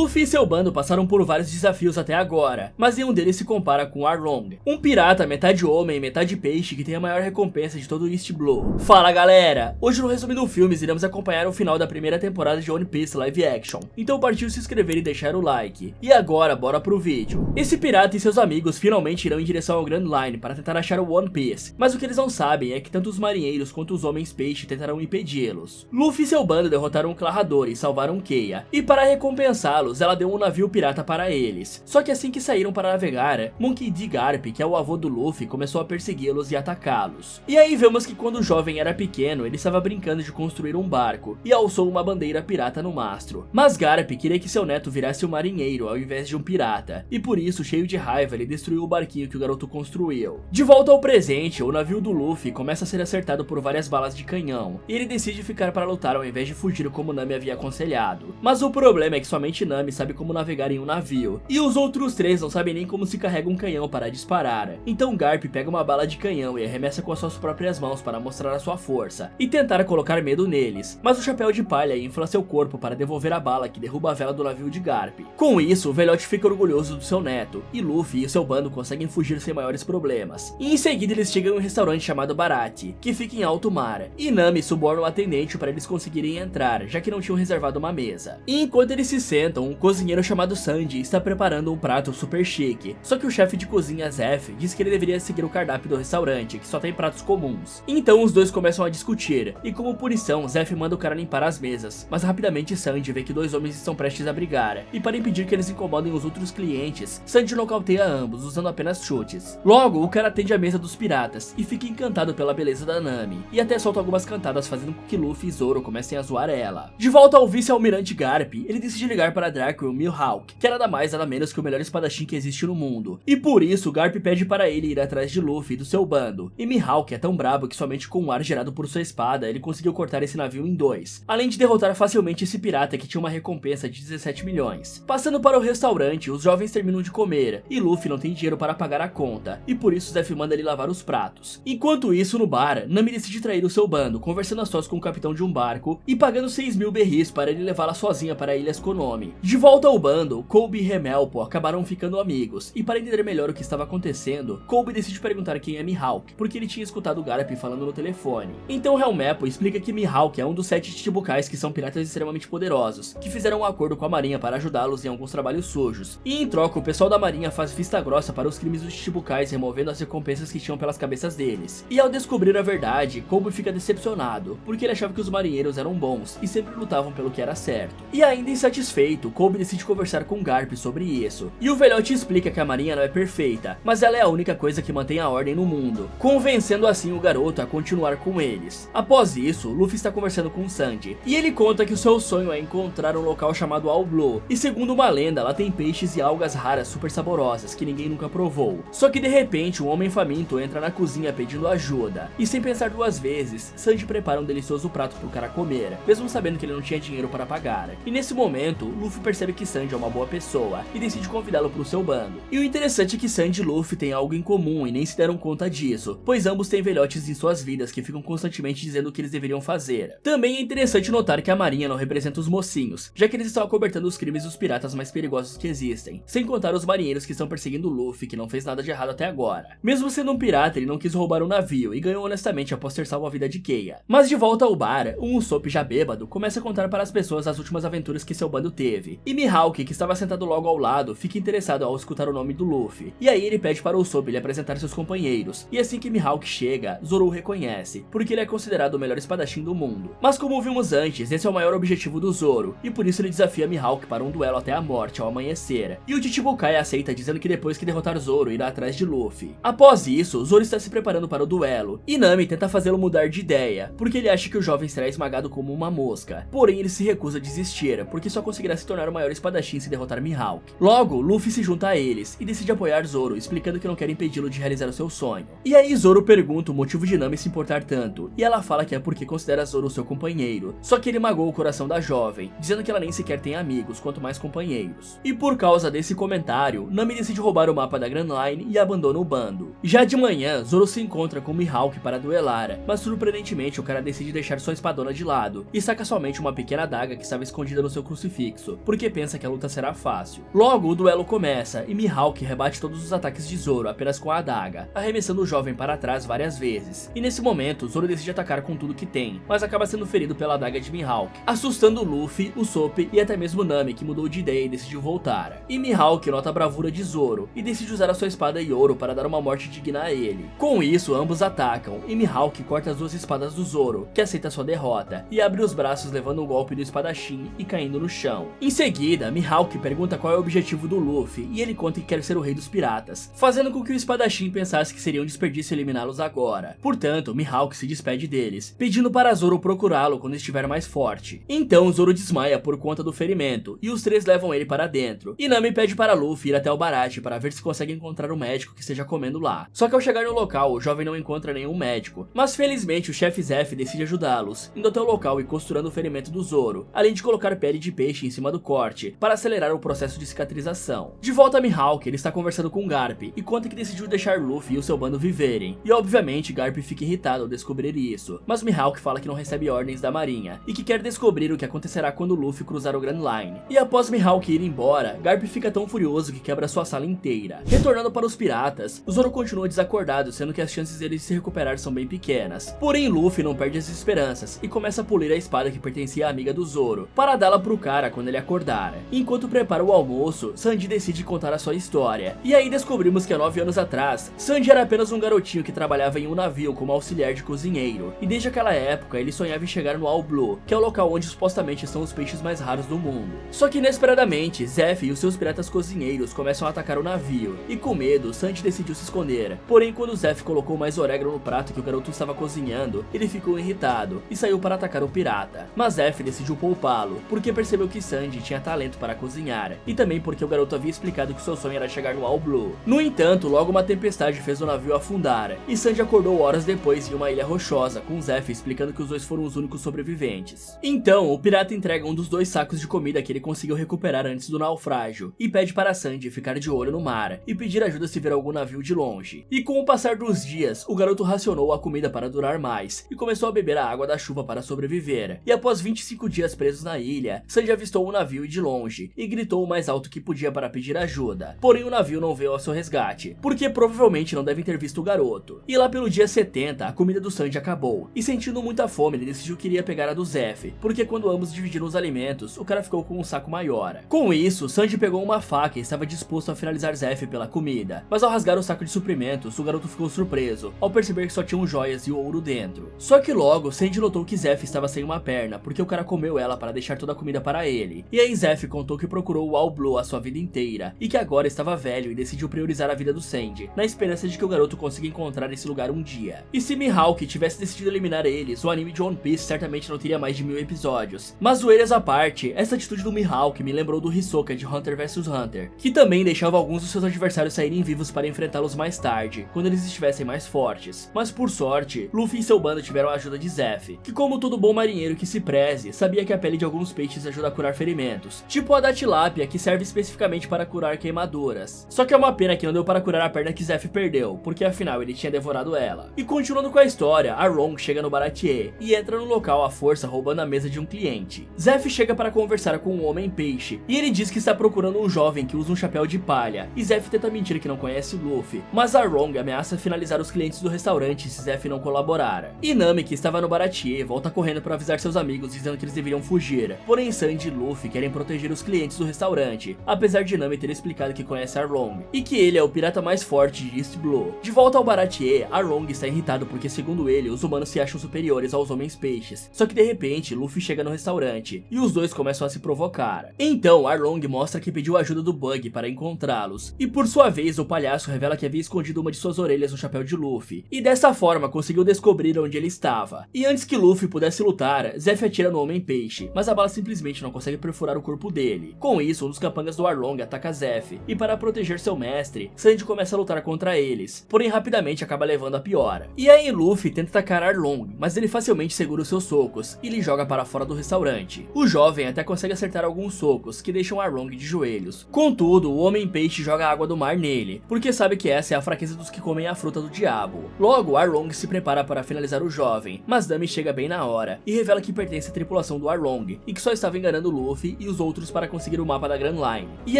Luffy e seu bando passaram por vários desafios até agora, mas nenhum deles se compara com Arlong, um pirata metade homem e metade peixe que tem a maior recompensa de todo o East Blue. Fala galera, hoje no Resumindo Filmes iremos acompanhar o final da primeira temporada de One Piece Live Action, então partiu se inscrever e deixar o like. E agora bora pro vídeo. Esse pirata e seus amigos finalmente irão em direção ao Grand Line para tentar achar o One Piece, mas o que eles não sabem é que tanto os marinheiros quanto os homens peixe tentarão impedi-los. Luffy e seu bando derrotaram o Clarrador e salvaram Keia, e para recompensá-los ela deu um navio pirata para eles. Só que assim que saíram para navegar, Monkey D. Garp, que é o avô do Luffy, começou a persegui-los e atacá-los. E aí vemos que quando o jovem era pequeno, ele estava brincando de construir um barco e alçou uma bandeira pirata no mastro. Mas Garp queria que seu neto virasse um marinheiro ao invés de um pirata, e por isso, cheio de raiva, ele destruiu o barquinho que o garoto construiu. De volta ao presente, o navio do Luffy começa a ser acertado por várias balas de canhão, e ele decide ficar para lutar ao invés de fugir como Nami havia aconselhado. Mas o problema é que somente Nami sabe como navegar em um navio, e os outros três não sabem nem como se carrega um canhão para disparar. Então Garp pega uma bala de canhão e arremessa com as suas próprias mãos para mostrar a sua força, e tentar colocar medo neles, mas o chapéu de palha infla seu corpo para devolver a bala que derruba a vela do navio de Garp. Com isso, o velhote fica orgulhoso do seu neto, e Luffy e seu bando conseguem fugir sem maiores problemas. E em seguida eles chegam em um restaurante chamado Baratie, que fica em alto mar, e Nami suborna o atendente para eles conseguirem entrar, já que não tinham reservado uma mesa. E enquanto eles se sentam, um cozinheiro chamado Sanji está preparando um prato super chique, só que o chefe de cozinha Zef diz que ele deveria seguir o cardápio do restaurante, que só tem pratos comuns. Então os dois começam a discutir, e como punição, Zef manda o cara limpar as mesas, mas rapidamente Sanji vê que dois homens estão prestes a brigar, e para impedir que eles incomodem os outros clientes, Sanji nocauteia ambos, usando apenas chutes. Logo, o cara atende a mesa dos piratas, e fica encantado pela beleza da Nami, e até solta algumas cantadas fazendo com que Luffy e Zoro comecem a zoar ela. De volta ao vice-almirante Garp, ele decide ligar para Draco e o Mihawk, que é nada mais nada menos que o melhor espadachim que existe no mundo, e por isso Garp pede para ele ir atrás de Luffy e do seu bando, e Mihawk é tão brabo que somente com o ar gerado por sua espada ele conseguiu cortar esse navio em dois, além de derrotar facilmente esse pirata que tinha uma recompensa de 17 milhões. Passando para o restaurante, os jovens terminam de comer, e Luffy não tem dinheiro para pagar a conta, e por isso Zef manda ele lavar os pratos. Enquanto isso, no bar, Nami decide trair o seu bando, conversando a sós com o capitão de um barco, e pagando 6.000 berris para ele levá-la sozinha para a Ilha Konomi. De volta ao bando, Kobe e Remelpo acabaram ficando amigos, e para entender melhor o que estava acontecendo, Kobe decide perguntar quem é Mihawk, porque ele tinha escutado Garp falando no telefone. Então Remelpo explica que Mihawk é um dos 7 Chichibukais que são piratas extremamente poderosos, que fizeram um acordo com a marinha para ajudá-los em alguns trabalhos sujos, e em troca o pessoal da marinha faz vista grossa para os crimes dos Chichibukais, removendo as recompensas que tinham pelas cabeças deles. E ao descobrir a verdade, Kobe fica decepcionado, porque ele achava que os marinheiros eram bons e sempre lutavam pelo que era certo. E ainda insatisfeito, Kobe decide conversar com Garp sobre isso, e o velhote explica que a marinha não é perfeita, mas ela é a única coisa que mantém a ordem no mundo, convencendo assim o garoto a continuar com eles. Após isso, Luffy está conversando com Sanji, e ele conta que o seu sonho é encontrar um local chamado All Blue, e segundo uma lenda, lá tem peixes e algas raras super saborosas que ninguém nunca provou. Só que de repente, um homem faminto entra na cozinha pedindo ajuda, e sem pensar duas vezes, Sanji prepara um delicioso prato pro cara comer, mesmo sabendo que ele não tinha dinheiro para pagar. E nesse momento, Luffy percebe que Sanji é uma boa pessoa, e decide convidá-lo pro seu bando. E o interessante é que Sanji e Luffy têm algo em comum e nem se deram conta disso, pois ambos têm velhotes em suas vidas que ficam constantemente dizendo o que eles deveriam fazer. Também é interessante notar que a marinha não representa os mocinhos, já que eles estão acobertando os crimes dos piratas mais perigosos que existem, sem contar os marinheiros que estão perseguindo Luffy, que não fez nada de errado até agora. Mesmo sendo um pirata, ele não quis roubar um navio e ganhou honestamente após ter salvo a vida de Keia. Mas de volta ao bar, um Usopp já bêbado começa a contar para as pessoas as últimas aventuras que seu bando teve, e Mihawk, que estava sentado logo ao lado, fica interessado ao escutar o nome do Luffy, e aí ele pede para Usopp lhe apresentar seus companheiros, e assim que Mihawk chega, Zoro o reconhece, porque ele é considerado o melhor espadachim do mundo. Mas como vimos antes, esse é o maior objetivo do Zoro, e por isso ele desafia Mihawk para um duelo até a morte ao amanhecer, e o Chichibukai aceita dizendo que depois que derrotar Zoro irá atrás de Luffy. Após isso, Zoro está se preparando para o duelo, e Nami tenta fazê-lo mudar de ideia, porque ele acha que o jovem será esmagado como uma mosca, porém ele se recusa a desistir, porque só conseguirá se tornar o maior espadachim se derrotar Mihawk. Logo, Luffy se junta a eles, e decide apoiar Zoro, explicando que não quer impedi-lo de realizar o seu sonho. E aí Zoro pergunta o motivo de Nami se importar tanto, e ela fala que é porque considera Zoro seu companheiro, só que ele magoou o coração da jovem, dizendo que ela nem sequer tem amigos, quanto mais companheiros. E por causa desse comentário, Nami decide roubar o mapa da Grand Line e abandona o bando. Já de manhã, Zoro se encontra com Mihawk para duelar, mas surpreendentemente o cara decide deixar sua espadona de lado, e saca somente uma pequena adaga que estava escondida no seu crucifixo, porque pensa que a luta será fácil. Logo, o duelo começa e Mihawk rebate todos os ataques de Zoro apenas com a adaga, arremessando o jovem para trás várias vezes. E nesse momento, Zoro decide atacar com tudo que tem, mas acaba sendo ferido pela adaga de Mihawk, assustando o Luffy, o Usopp e até mesmo o Nami, que mudou de ideia e decidiu voltar. E Mihawk nota a bravura de Zoro e decide usar a sua espada Yoro para dar uma morte digna a ele. Com isso, ambos atacam e Mihawk corta as duas espadas do Zoro, que aceita sua derrota, e abre os braços levando um golpe do espadachim e caindo no chão. Em seguida, Mihawk pergunta qual é o objetivo do Luffy e ele conta que quer ser o rei dos piratas, fazendo com que o espadachim pensasse que seria um desperdício eliminá-los agora. Portanto, Mihawk se despede deles, pedindo para Zoro procurá-lo quando estiver mais forte. Então Zoro desmaia por conta do ferimento e os três levam ele para dentro. E Nami pede para Luffy ir até o Baratie para ver se consegue encontrar um médico que esteja comendo lá. Só que ao chegar no local, o jovem não encontra nenhum médico, mas felizmente o chefe Zeff decide ajudá-los, indo até o local e costurando o ferimento do Zoro, além de colocar pele de peixe em cima do corte, para acelerar o processo de cicatrização. De volta a Mihawk, ele está conversando com Garp e conta que decidiu deixar Luffy e o seu bando viverem. E obviamente Garp fica irritado ao descobrir isso, mas Mihawk fala que não recebe ordens da marinha e que quer descobrir o que acontecerá quando Luffy cruzar o Grand Line. E após Mihawk ir embora, Garp fica tão furioso que quebra sua sala inteira. Retornando para os piratas, Zoro continua desacordado, sendo que as chances dele se recuperar são bem pequenas. Porém Luffy não perde as esperanças e começa a polir a espada que pertencia à amiga do Zoro, para dá-la pro cara quando ele acordar. Enquanto prepara o almoço, Sanji decide contar a sua história. E aí descobrimos que há 9 anos atrás, Sanji era apenas um garotinho que trabalhava em um navio como auxiliar de cozinheiro. E desde aquela época ele sonhava em chegar no All Blue, que é o local onde supostamente estão os peixes mais raros do mundo. Só que inesperadamente, Zeff e os seus piratas cozinheiros começam a atacar o navio. E com medo, Sanji decidiu se esconder. Porém, quando Zeff colocou mais orégano no prato que o garoto estava cozinhando, ele ficou irritado e saiu para atacar o pirata. Mas Zeff decidiu poupá-lo, porque percebeu que Sanji tinha talento para cozinhar, e também porque o garoto havia explicado que seu sonho era chegar no All Blue. No entanto, logo uma tempestade fez o navio afundar, e Sanji acordou horas depois em uma ilha rochosa, com Zeff explicando que os dois foram os únicos sobreviventes. Então, o pirata entrega um dos 2 sacos de comida que ele conseguiu recuperar antes do naufrágio, e pede para Sanji ficar de olho no mar, e pedir ajuda se ver algum navio de longe. E com o passar dos dias, o garoto racionou a comida para durar mais, e começou a beber a água da chuva para sobreviver. E após 25 dias presos na ilha, Sanji avistou o navio de longe, e gritou o mais alto que podia para pedir ajuda. Porém o navio não veio ao seu resgate, porque provavelmente não devem ter visto o garoto. E lá pelo dia 70, a comida do Sanji acabou, e sentindo muita fome ele decidiu que iria pegar a do Zeff, porque quando ambos dividiram os alimentos, o cara ficou com um saco maior. Com isso, Sanji pegou uma faca e estava disposto a finalizar Zeff pela comida, mas ao rasgar o saco de suprimentos, o garoto ficou surpreso, ao perceber que só tinham joias e ouro dentro. Só que logo, Sanji notou que Zeff estava sem uma perna, porque o cara comeu ela para deixar toda a comida para ele. E aí Zeff contou que procurou o All Blue a sua vida inteira, e que agora estava velho e decidiu priorizar a vida do Sanji, na esperança de que o garoto consiga encontrar esse lugar um dia. E se Mihawk tivesse decidido eliminar eles, o anime de One Piece certamente não teria mais de 1000 episódios. Mas zoeiras à parte, essa atitude do Mihawk me lembrou do Hisoka de Hunter vs Hunter, que também deixava alguns dos seus adversários saírem vivos para enfrentá-los mais tarde, quando eles estivessem mais fortes. Mas por sorte, Luffy e seu bando tiveram a ajuda de Zeff, que como todo bom marinheiro que se preze, sabia que a pele de alguns peixes ajuda a curar ferimentos, tipo a da tilápia, que serve especificamente para curar queimaduras. Só que é uma pena que não deu para curar a perna que Zeff perdeu, porque afinal ele tinha devorado ela. E continuando com a história, Arlong chega no Baratie e entra no local à força roubando a mesa de um cliente. Zeff chega para conversar com um homem peixe, e ele diz que está procurando um jovem que usa um chapéu de palha, e Zeff tenta mentir que não conhece Luffy, mas Arlong ameaça finalizar os clientes do restaurante se Zeff não colaborar. E Nami, que estava no Baratie, volta correndo para avisar seus amigos dizendo que eles deveriam fugir, porém Sanji e Luffy querem proteger os clientes do restaurante, apesar de Nami ter explicado que conhece Arlong, e que ele é o pirata mais forte de East Blue. De volta ao Baratie, Arlong está irritado porque segundo ele, os humanos se acham superiores aos homens peixes, só que de repente Luffy chega no restaurante, e os dois começam a se provocar. Então Arlong mostra que pediu ajuda do Bug para encontrá-los, e por sua vez o palhaço revela que havia escondido uma de suas orelhas no chapéu de Luffy, e dessa forma conseguiu descobrir onde ele estava. E antes que Luffy pudesse lutar, Zeff atira no homem peixe, mas a bala simplesmente não consegue perfurar o corpo dele. Com isso, um dos capangas do Arlong ataca Zeff, e para proteger seu mestre, Sanji começa a lutar contra eles, porém rapidamente acaba levando a pior. E aí Luffy tenta atacar Arlong, mas ele facilmente segura os seus socos, e lhe joga para fora do restaurante. O jovem até consegue acertar alguns socos, que deixam Arlong de joelhos. Contudo, o homem peixe joga água do mar nele, porque sabe que essa é a fraqueza dos que comem a fruta do diabo. Logo, Arlong se prepara para finalizar o jovem, mas Nami chega bem na hora, e revela que pertence à tripulação do Arlong, e que só estava enganando Luffy e os outros para conseguir o mapa da Grand Line. E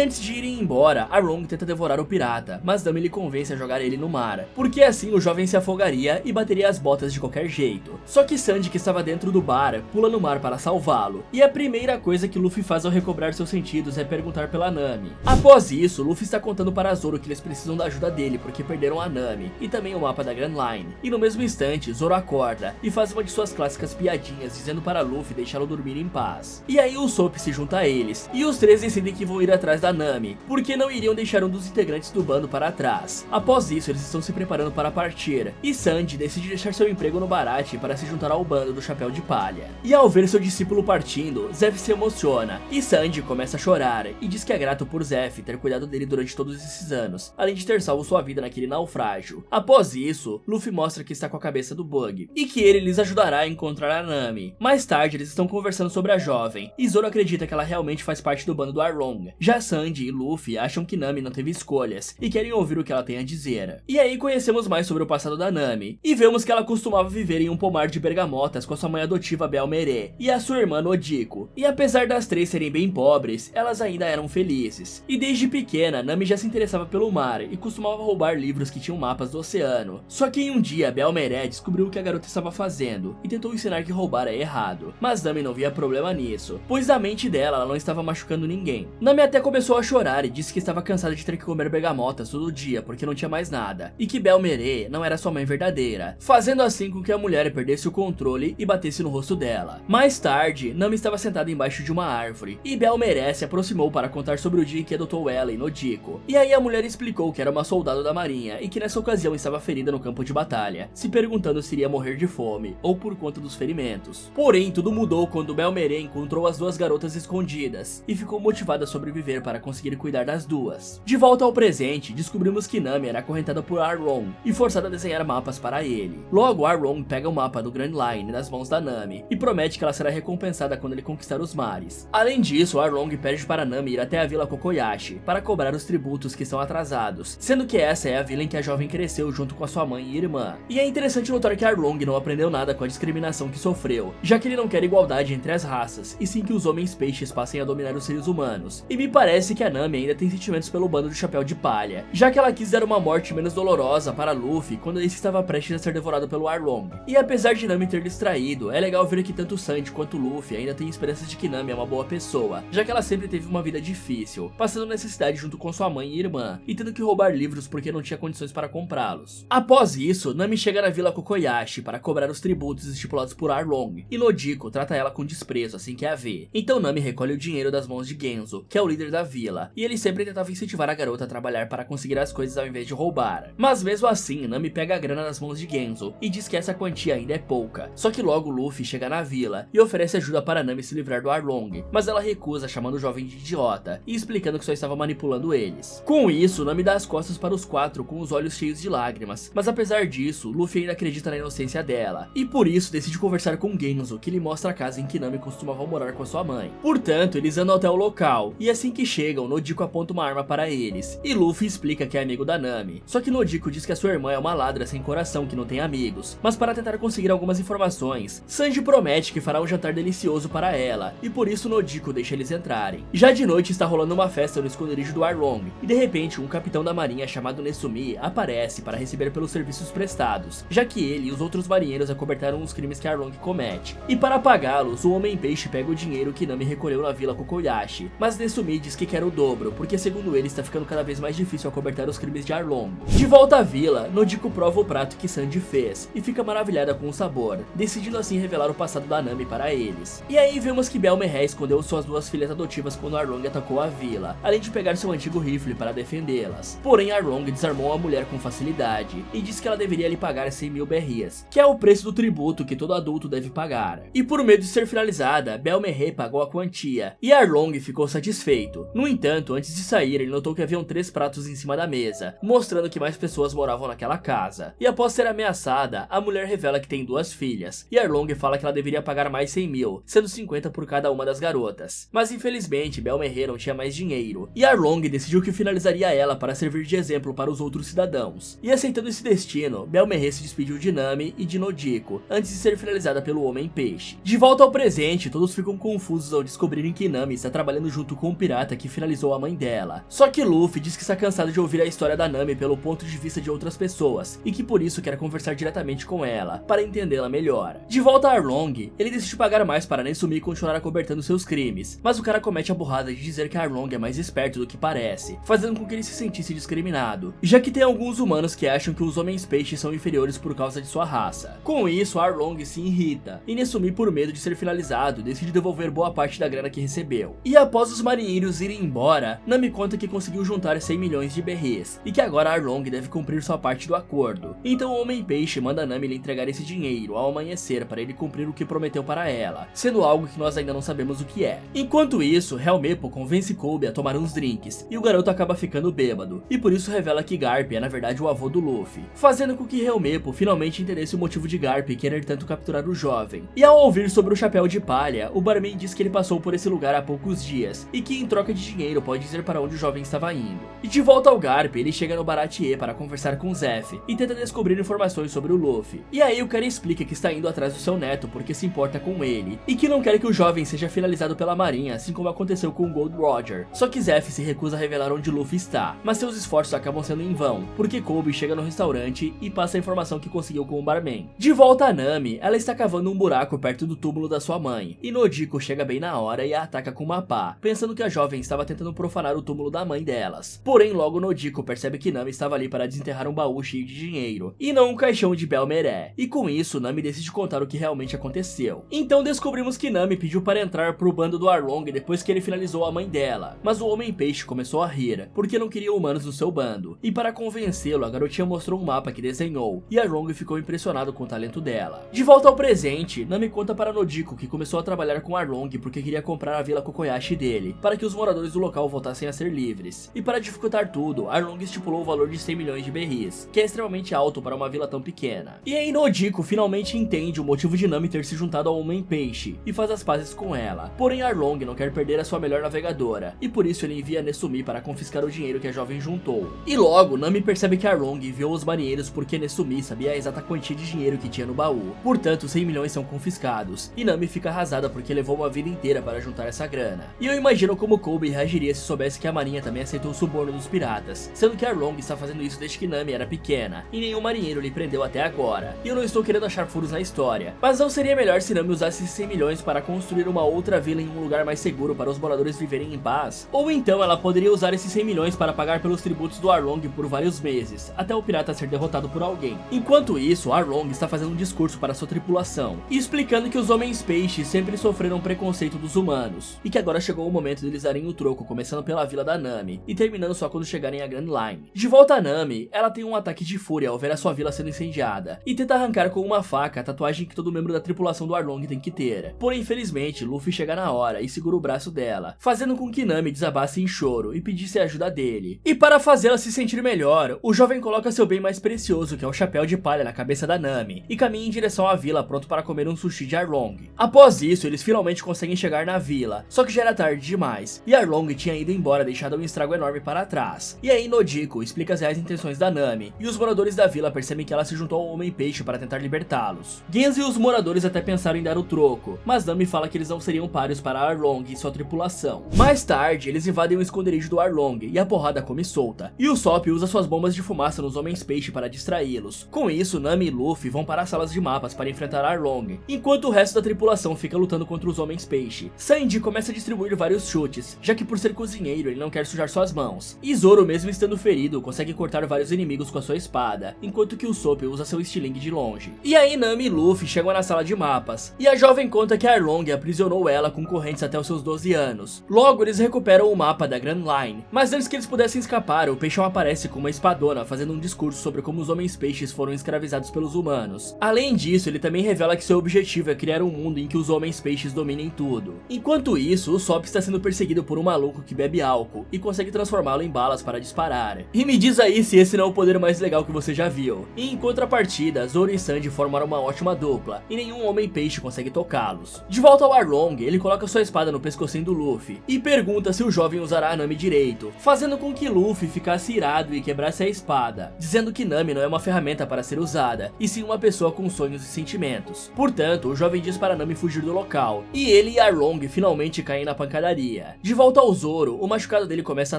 antes de irem embora, Arlong tenta devorar o pirata, mas Nami lhe convence a jogar ele no mar, porque assim o jovem se afogaria e bateria as botas de qualquer jeito. Só que Sanji, que estava dentro do bar, pula no mar para salvá-lo, e a primeira coisa que Luffy faz ao recobrar seus sentidos é perguntar pela Nami. Após isso, Luffy está contando para Zoro que eles precisam da ajuda dele porque perderam a Nami e também o mapa da Grand Line. E no mesmo instante, Zoro acorda e faz uma de suas clássicas piadinhas dizendo para Luffy deixá-lo dormir em paz. E aí o Usopp se junta a eles, e os três decidem que vão ir atrás da Nami, porque não iriam deixar um dos integrantes do bando para trás. Após isso, eles estão se preparando para partir, e Sanji decide deixar seu emprego no Baratie para se juntar ao bando do Chapéu de Palha. E ao ver seu discípulo partindo, Zeff se emociona, e Sanji começa a chorar, e diz que é grato por Zeff ter cuidado dele durante todos esses anos, além de ter salvo sua vida naquele naufrágio. Após isso, Luffy mostra que está com a cabeça do Bug, e que ele lhes ajudará a encontrar a Nami. Mais tarde, eles estão conversando sobre a jovem, e Zoro acredita que ela realmente faz parte do bando do Arlong. Já Sanji e Luffy acham que Nami não teve escolhas, e querem ouvir o que ela tem a dizer. E aí conhecemos mais sobre o passado da Nami, e vemos que ela costumava viver em um pomar de bergamotas com a sua mãe adotiva Bel Merê, e a sua irmã Nodiko. E apesar das três serem bem pobres, elas ainda eram felizes. E desde pequena, Nami já se interessava pelo mar, e costumava roubar livros que tinham mapas do oceano. Só que em um dia, Bel Merê descobriu o que a garota estava fazendo, e tentou ensinar que roubar é errado. Mas Nami não via problema nisso, pois na mente dela, ela não estava machucando ninguém. Nami até começou a chorar e disse que estava cansada de ter que comer bergamotas todo dia, porque não tinha mais nada, e que Bel Merê não era sua mãe verdadeira, fazendo assim com que a mulher perdesse o controle e batesse no rosto dela. Mais tarde, Nami estava sentada embaixo de uma árvore, e Bel Merê se aproximou para contar sobre o dia em que adotou ela e Nodiko. E aí a mulher explicou que era uma soldado da marinha, e que nessa ocasião estava ferida no campo de batalha, se perguntando se iria morrer de fome, ou por conta dos ferimentos. Porém, tudo mudou quando Bel Merê encontrou as duas garotas escondidas, e ficou motivada a sobreviver para conseguir cuidar das duas. De volta ao presente, descobrimos que Nami era acorrentada por Arlong, e forçada a desenhar mapas para ele. Logo, Arlong pega o mapa do Grand Line nas mãos da Nami, e promete que ela será recompensada quando ele conquistar os mares. Além disso, Arlong pede para Nami ir até a Vila Kokoyashi, para cobrar os tributos que estão atrasados, sendo que essa é a vila em que a jovem cresceu junto com a sua mãe e irmã. E é interessante notar que Arlong não aprendeu nada com a discriminação que sofreu, já que ele não quer igualdade entre as raças, e sim que os homens peixes passem a dominar os seres humanos. E me parece que a Nami ainda tem sentimentos pelo bando do Chapéu de Palha, já que ela quis dar uma morte menos dolorosa para Luffy quando ele estava prestes a ser devorado pelo Arlong. E apesar de Nami ter distraído, é legal ver que tanto Sanji quanto Luffy ainda têm esperanças de que Nami é uma boa pessoa, já que ela sempre teve uma vida difícil, passando necessidade junto com sua mãe e irmã, e tendo que roubar livros porque não tinha condições para comprá-los. Após isso, Nami chega na Vila Kokoyashi para cobrar os tributos estipulados por Arlong, e Nodiko trata ela com desprezo assim que a vê. Então Nami recolhe o dinheiro das mãos de Genzo, que é o líder da vila, e ele sempre tentava incentivar a garota a trabalhar para conseguir as coisas ao invés de roubar. Mas mesmo assim, Nami pega a grana nas mãos de Genzo e diz que essa quantia ainda é pouca. Só que logo Luffy chega na vila e oferece ajuda para Nami se livrar do Arlong, mas ela recusa, chamando o jovem de idiota e explicando que só estava manipulando eles. Com isso, Nami dá as costas para os quatro com os olhos cheios de lágrimas, mas apesar disso, Luffy ainda acredita na inocência dela, e por isso decide conversar com Genzo, que lhe mostra a casa em que Nami costumava morar com a sua mãe. Portanto, eles andam até o local, e assim que chegam, Nodiko aponta uma arma para eles, e Luffy explica que é amigo da Nami. Só que Nodiko diz que a sua irmã é uma ladra sem coração que não tem amigos, mas para tentar conseguir algumas informações, Sanji promete que fará um jantar delicioso para ela, e por isso Nodiko deixa eles entrarem. Já de noite está rolando uma festa no esconderijo do Arlong, e de repente um capitão da marinha chamado Nesumi aparece para receber pelos serviços prestados, já que ele e os outros marinheiros acobertaram os crimes que Arlong comete. E para pagá-los, o Homem-Peixe pega o dinheiro que Nami recolheu na Vila Kokoyashi, mas Nesumi diz que quer o dobro, porque segundo ele está ficando cada vez mais difícil acobertar os crimes de Arlong. De volta à vila, Nodiko prova o prato que Sanji fez, e fica maravilhada com o sabor, decidindo assim revelar o passado da Nami para eles. E aí vemos que Bel Merê escondeu suas duas filhas adotivas quando Arlong atacou a vila, além de pegar seu antigo rifle para defendê-las. Porém, Arlong desarmou a mulher com facilidade, e disse que ela deveria lhe pagar 100.000 berrias, que é o preço do tributo que todo adulto deve pagar. E por medo de ser finalizada, Bel Merê pagou a quantia, e Arlong ficou satisfeito. No entanto, antes de sair, ele notou que haviam 3 pratos em cima da mesa, mostrando que mais pessoas moravam naquela casa. E após ser ameaçada, a mulher revela que tem 2 filhas, e Arlong fala que ela deveria pagar mais 100.000, sendo 50 por cada uma das garotas. Mas infelizmente, Bel Merê não tinha mais dinheiro, e Arlong decidiu que finalizaria ela para servir de exemplo para os outros cidadãos. E aceitando esse destino, Bel Merê se despediu de Nami e de Nodiko, antes de ser finalizada pelo Homem-Peixe. De volta ao presente, todos ficam confusos ao descobrir descobrirem que Nami está trabalhando junto com um pirata que finalizou a mãe dela. Só que Luffy diz que está cansado de ouvir a história da Nami pelo ponto de vista de outras pessoas, e que por isso quer conversar diretamente com ela, para entendê-la melhor. De volta a Arlong, ele decide pagar mais para Nesumi continuar acobertando seus crimes, mas o cara comete a burrada de dizer que Arlong é mais esperto do que parece, fazendo com que ele se sentisse discriminado, já que tem alguns humanos que acham que os homens peixes são inferiores por causa de sua raça. Com isso, Arlong se irrita, e Nesumi, por medo de ser finalizado, decide devolver boa parte da grana que recebeu. E após os marinheiros irem embora, Nami conta que conseguiu juntar 100 milhões de berries, e que agora Arlong deve cumprir sua parte do acordo. Então o Homem-Peixe manda Nami lhe entregar esse dinheiro ao amanhecer para ele cumprir o que prometeu para ela, sendo algo que nós ainda não sabemos o que é. Enquanto isso, Helmeppo convence Kobe a tomar uns drinks, e o garoto acaba ficando bêbado, e por isso revela que Garp é na verdade o avô do Luffy, fazendo com que Helmeppo finalmente entendesse o motivo de Garp querer tanto capturar o jovem. E ao ouvir sobre o chapéu de palha, o barman diz que ele passou por esse lugar há poucos dias, e que em troca de dinheiro pode dizer para onde o jovem estava indo. E de volta ao Garp, ele chega no Baratie para conversar com Zeff, e tenta descobrir informações sobre o Luffy. E aí o cara explica que está indo atrás do seu neto porque se importa com ele, e que não quer que o jovem seja finalizado pela marinha, assim como aconteceu com o Gold Roger. Só que Zeff se recusa a revelar onde Luffy está, mas seus esforços acabam sendo em vão, porque Kobe chega no restaurante e passa a informação que conseguiu com o barman. De volta a Nami, ela está cavando um buraco perto do túmulo da sua mãe, e Nojiko chega bem na hora e a ataca com uma pá, pensando que a jovem estava tentando profanar o túmulo da mãe delas. Porém, logo Nojiko percebe que Nami estava ali para desenterrar um baú cheio de dinheiro, e não um caixão de Belmeré. E com isso, Nami decide contar o que realmente aconteceu. Então descobrimos que Nami pediu para entrar pro bando do Arlong depois que ele finalizou a mãe dela, mas o Homem-Peixe começou a rir, porque não queria humanos no seu bando, e para convencê-lo, a garotinha mostrou um mapa que desenhou, e Arlong ficou impressionado com o talento dela. De volta ao presente, Nami conta para Nojiko que começou a trabalhar com Arlong porque queria comprar a vila Kokoyashi dele, para que os moradores do local voltassem a ser livres. E para dificultar tudo, Arlong estipulou o valor de 100 milhões de berries, que é extremamente alto para uma vila tão pequena. E aí Nojiko finalmente entende o motivo de Nami ter se juntado ao Homem-Peixe, e faz as pazes com ela. Porém Arlong não quer perder a sua melhor navegadora, e por isso ele envia Nesumi para confiscar o dinheiro que a jovem juntou. E logo, Nami percebe que Arlong enviou os marinheiros porque Nesumi sabia a exata quantia de dinheiro que tinha no baú. Portanto, 100 milhões são confiscados, e Nami fica arrasada porque levou uma vida inteira para juntar essa grana. E eu imagino como Kobe reagiria se soubesse que a marinha também aceitou o suborno dos piratas, sendo que Arlong está fazendo isso desde que Nami era pequena, e nenhum marinheiro lhe prendeu até agora. E eu não estou querendo achar furos na história, mas não seria melhor se Nami usasse esses 100 milhões para construir uma outra vila em um lugar mais seguro para os moradores viverem em paz? Ou então ela poderia usar esses 100 milhões para pagar pelos tributos do Arlong por vários meses, até o pirata ser derrotado por alguém. Enquanto isso, Arlong está fazendo um discurso para sua tripulação, e explicando que os homens peixes sempre sofreram preconceito dos humanos, e que agora chegou o momento deles darem o troco, começando pela vila da Nami, e terminando só quando chegarem à Grand Line. De volta a Nami, ela tem um ataque de fúria ao ver a sua vila sendo incendiada, e tenta arrancar com uma faca a tatuagem que todo membro da tripulação do Arlong tem que ter. Porém, infelizmente, Luffy chega na hora e segura o braço dela, fazendo com que Nami desabasse em choro e pedisse a ajuda dele. E para fazê-la se sentir melhor, o jovem coloca seu bem mais precioso, que é o chapéu de palha, na cabeça da Nami, e caminha em direção à vila pronto para comer um sushi de Arlong. Após isso, eles finalmente conseguem chegar na vila, só que já era tarde demais, e Arlong tinha ido embora, deixando um estrago enorme para trás. E aí Nojiko explica as reais intenções da Nami, e os moradores da vila percebem que ela se juntou ao Homem-Peixe para tentar libertá-los. Genzo e os moradores até pensaram em dar o troco, mas Nami fala que eles não seriam páreos para Arlong e sua tripulação. Mais tarde, eles invadem o esconderijo do Arlong, e a porrada come solta, e o Sop usa suas bombas de fumaça nos Homens-Peixe para distraí-los. Com isso, Nami e Luffy vão para as salas de mapas para enfrentar Arlong, enquanto o resto da tripulação fica lutando contra os Homens-Peixe. Sanji começa a distribuir vários chutes, já que por ser cozinheiro ele não quer sujar suas mãos, e Zoro, mesmo estando ferido, consegue cortar vários inimigos com a sua espada, enquanto que o Sop usa seu estilingue de longe. E aí Nami e Luffy chegam na sala de mapas, e a jovem conta que Arlong aprisionou ela com correntes até os seus 12 anos. Logo eles recuperam o mapa da Grand Line, mas antes que eles pudessem escapar, o Peixão aparece com uma espadona fazendo um discurso sobre como os Homens-Peixes foram escravizados pelos humanos. Além disso, ele também revela que seu objetivo é criar um mundo em que os Homens-Peixes dominem tudo. Enquanto isso, o Sop está sendo perseguido por um maluco que bebe álcool e consegue transformá-lo em balas para disparar. E me diz aí se esse não é o poder mais legal que você já viu. E em contrapartida, Zoro e Sanji formaram uma ótima dupla, e nenhum Homem-Peixe consegue tocá-los. De volta ao Arlong, ele coloca sua espada no pescocinho do Luffy e pergunta se o jovem usará a Nami direito, fazendo com que Luffy ficasse irado e quebrasse a espada, dizendo que Nami não é uma ferramenta para ser usada, e sim uma pessoa com sonhos e sentimentos. Portanto, o jovem diz para Nami fugir do local, e ele e Arlong Arlong finalmente caem na pancadaria. De volta ao Zoro, o machucado dele começa a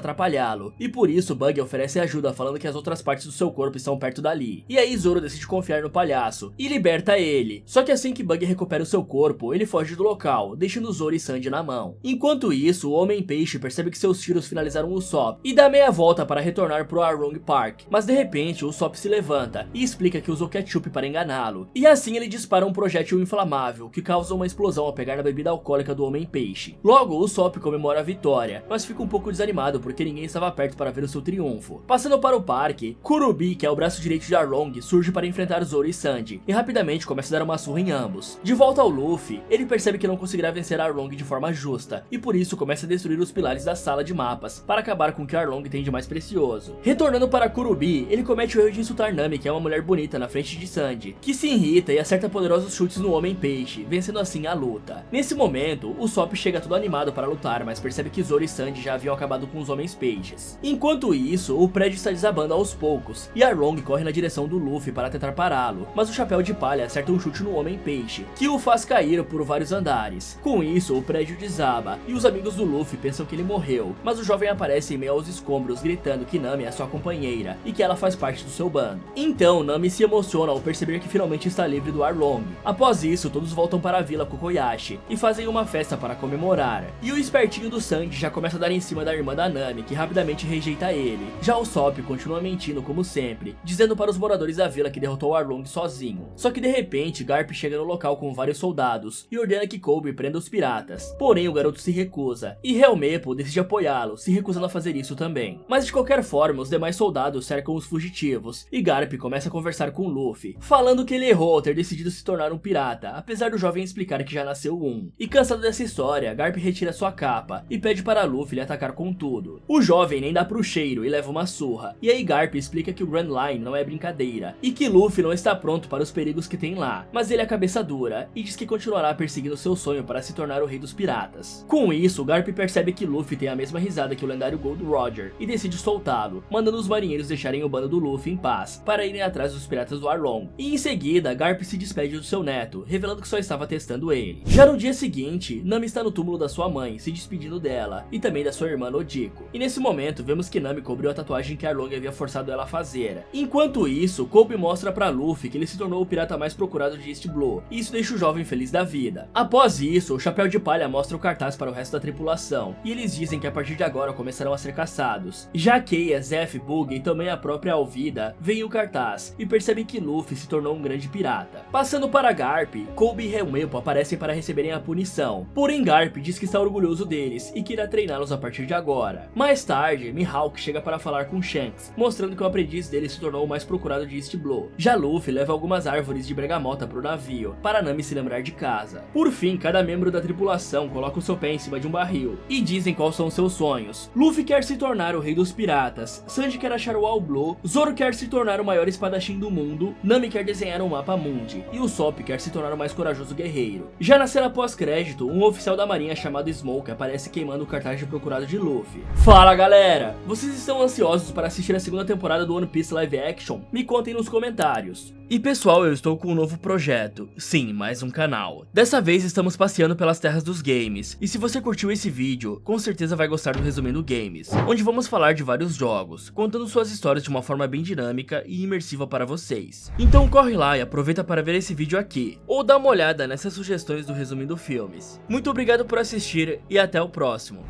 atrapalhá-lo, e por isso Bug oferece ajuda falando que as outras partes do seu corpo estão perto dali. E aí Zoro decide confiar no palhaço e liberta ele. Só que assim que Bug recupera o seu corpo, ele foge do local, deixando Zoro e Sanji na mão. Enquanto isso, o Homem-Peixe percebe que seus tiros finalizaram o Usopp e dá meia volta para retornar pro Arlong Park, mas de repente o Usopp se levanta e explica que usou ketchup para enganá-lo. E assim ele dispara um projétil inflamável que causa uma explosão ao pegar na bebida alcoólica do Homem-Peixe. Logo, o Usopp comemora a vitória, mas fica um pouco desanimado porque ninguém estava perto para ver o seu triunfo. Passando para o parque, Kurubi, que é o braço direito de Arlong, surge para enfrentar Zoro e Sanji, e rapidamente começa a dar uma surra em ambos. De volta ao Luffy, ele percebe que não conseguirá vencer Arlong de forma justa, e por isso começa a destruir os pilares da sala de mapas, para acabar com o que Arlong tem de mais precioso. Retornando para Kurubi, ele comete o erro de insultar Nami, que é uma mulher bonita, na frente de Sanji, que se irrita e acerta poderosos chutes no Homem-Peixe, vencendo assim a luta. Nesse momento, o Usopp chega todo animado para lutar, mas percebe que Zoro e Sanji já haviam acabado com os Homens-Peixes. Enquanto isso, o prédio está desabando aos poucos, e Arlong corre na direção do Luffy para tentar pará-lo, mas o Chapéu de Palha acerta um chute no Homem-Peixe, que o faz cair por vários andares. Com isso, o prédio desaba, e os amigos do Luffy pensam que ele morreu, mas o jovem aparece em meio aos escombros gritando que Nami é sua companheira, e que ela faz parte do seu bando. Então, Nami se emociona ao perceber que finalmente está livre do Arlong. Após isso, todos voltam para a Vila Kokoyashi, e fazem uma festa para comemorar. E o espertinho do Sanji já começa a dar em cima da irmã da Nami, que rapidamente rejeita ele. Já o Usopp continua mentindo como sempre, dizendo para os moradores da vila que derrotou Arlong sozinho. Só que de repente, Garp chega no local com vários soldados, e ordena que Kobe prenda os piratas. Porém, o garoto se recusa, e Helmeppo decide apoiá-lo, se recusando a fazer isso também. Mas de qualquer forma, os demais soldados cercam os fugitivos, e Garp começa a conversar com Luffy, falando que ele errou ao ter decidido se tornar um pirata, apesar do jovem explicar que já nasceu um. E cansado dessa história, Garp retira sua capa, e pede para Luffy lhe atacar com tudo. O jovem nem dá pro cheiro e leva uma surra, e aí Garp explica que o Grand Line não é brincadeira, e que Luffy não está pronto para os perigos que tem lá, mas ele é cabeça dura, e diz que continuará perseguindo seu sonho para se tornar o rei dos piratas. Com isso, Garp percebe que Luffy tem a mesma risada que o lendário Gold Roger, e decide soltá-lo, mandando os marinheiros deixarem o bando do Luffy em paz, para irem atrás dos piratas do Arlong. E em seguida, Garp se despede do seu neto, revelando que só estava testando ele. Já no dia seguinte, Nami está no túmulo da sua mãe, se despedindo dela, e também da sua irmã Nodiko. E nesse momento, vemos que Nami cobriu a tatuagem que Arlong havia forçado ela a fazer. Enquanto isso, Kobe mostra para Luffy que ele se tornou o pirata mais procurado de East Blue, e isso deixa o jovem feliz da vida. Após isso, o Chapéu de Palha mostra o cartaz para o resto da tripulação, e eles dizem que a partir de agora começarão a ser caçados. Já Keia, Zef, Bug e também a própria Alvida veem o cartaz e percebem que Luffy se tornou um grande pirata. Passando para Garp, Kobe e Helmeppo aparecem para receberem a punição, porém Garp diz que está orgulhoso deles e que irá treiná-los a partir de agora. Mais tarde, Mihawk chega para falar com Shanks, mostrando que o aprendiz dele se tornou o mais procurado de East Blue. Já Luffy leva algumas árvores de bergamota para o navio, para Nami se lembrar de casa. Por fim, cada membro da tripulação coloca o seu pé em cima de um barril, e dizem quais são seus sonhos. Luffy quer se tornar o rei dos piratas, Sanji quer achar o All Blue, Zoro quer se tornar o maior espadachim do mundo, Nami quer desenhar um mapa mundi, e Usopp quer se tornar o mais corajoso guerreiro. Já na cena pós-crédito, um oficial da marinha chamado Smoke aparece queimando o cartaz de procurado de Luffy. Fala galera! Vocês estão ansiosos para assistir a segunda temporada do One Piece Live Action? Me contem nos comentários. E pessoal, eu estou com um novo projeto, sim, mais um canal. Dessa vez estamos passeando pelas terras dos games, e se você curtiu esse vídeo, com certeza vai gostar do Resumindo Games, onde vamos falar de vários jogos, contando suas histórias de uma forma bem dinâmica e imersiva para vocês. Então corre lá e aproveita para ver esse vídeo aqui, ou dá uma olhada nessas sugestões do Resumindo Filmes. Muito obrigado por assistir e até o próximo.